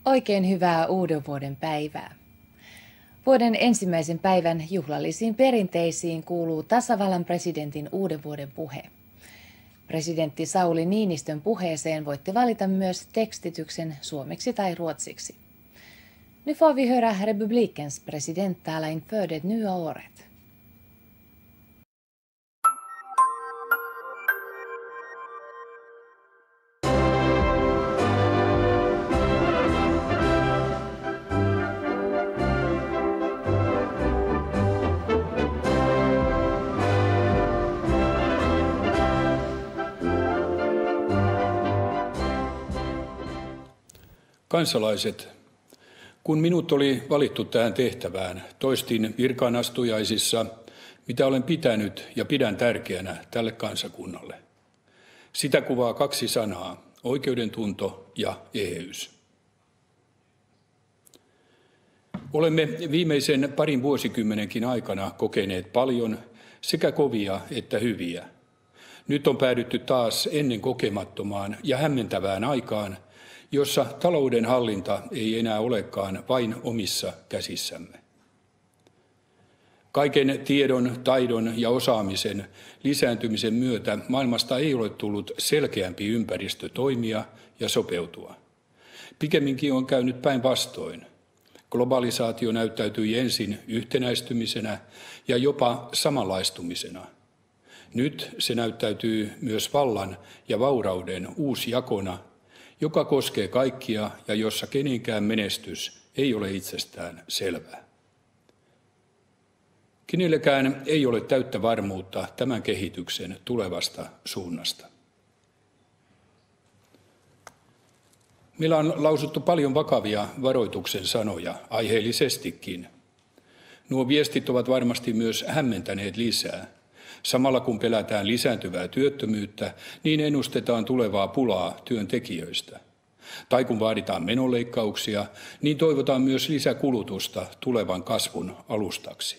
Oikein hyvää uuden vuoden päivää. Vuoden ensimmäisen päivän juhlallisiin perinteisiin kuuluu tasavallan presidentin uuden vuoden puhe. Presidentti Sauli Niinistön puheeseen voitte valita myös tekstityksen suomeksi tai ruotsiksi. Nu får vi höra republikens president tala inför det nya året. Kansalaiset, kun minut oli valittu tähän tehtävään, toistin virkaanastujaisissa, mitä olen pitänyt ja pidän tärkeänä tälle kansakunnalle. Sitä kuvaa kaksi sanaa, oikeudentunto ja eheys. Olemme viimeisen parin vuosikymmenenkin aikana kokeneet paljon sekä kovia että hyviä. Nyt on päädytty taas ennen kokemattomaan ja hämmentävään aikaan, jossa talouden hallinta ei enää olekaan vain omissa käsissämme. Kaiken tiedon, taidon ja osaamisen lisääntymisen myötä maailmasta ei ole tullut selkeämpi ympäristö toimia ja sopeutua. Pikemminkin on käynyt päinvastoin. Globalisaatio näyttäytyi ensin yhtenäistymisenä ja jopa samanlaistumisena. Nyt se näyttäytyy myös vallan ja vaurauden uusjakona, joka koskee kaikkia ja jossa kenenkään menestys ei ole itsestään selvää. Kenellekään ei ole täyttä varmuutta tämän kehityksen tulevasta suunnasta. Meillä on lausuttu paljon vakavia varoituksen sanoja, aiheellisestikin. Nuo viestit ovat varmasti myös hämmentäneet lisää. Samalla kun pelätään lisääntyvää työttömyyttä, niin ennustetaan tulevaa pulaa työntekijöistä. Tai kun vaaditaan menoleikkauksia, niin toivotaan myös lisäkulutusta tulevan kasvun alustaksi.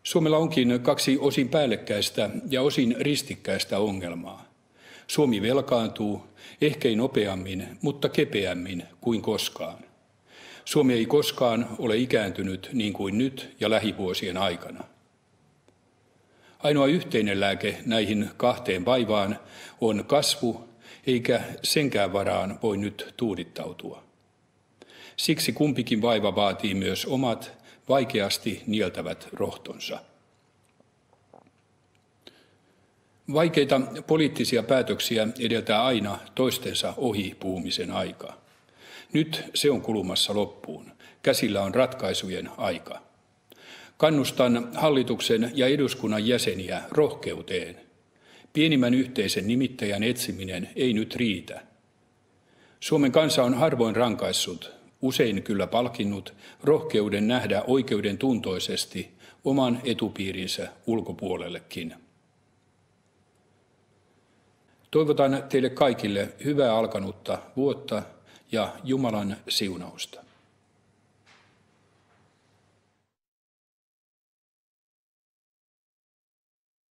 Suomella onkin kaksi osin päällekkäistä ja osin ristikkäistä ongelmaa. Suomi velkaantuu, ehkei nopeammin, mutta kepeämmin kuin koskaan. Suomi ei koskaan ole ikääntynyt niin kuin nyt ja lähivuosien aikana. Ainoa yhteinen lääke näihin kahteen vaivaan on kasvu, eikä senkään varaan voi nyt tuudittautua. Siksi kumpikin vaiva vaatii myös omat, vaikeasti nieltävät rohtonsa. Vaikeita poliittisia päätöksiä edeltää aina toistensa ohi puhumisen aika. Nyt se on kulumassa loppuun. Käsillä on ratkaisujen aika. Kannustan hallituksen ja eduskunnan jäseniä rohkeuteen. Pienimmän yhteisen nimittäjän etsiminen ei nyt riitä. Suomen kansa on harvoin rankaissut, usein kyllä palkinnut, rohkeuden nähdä oikeuden tuntoisesti oman etupiirinsä ulkopuolellekin. Toivotan teille kaikille hyvää alkanutta vuotta ja Jumalan siunausta.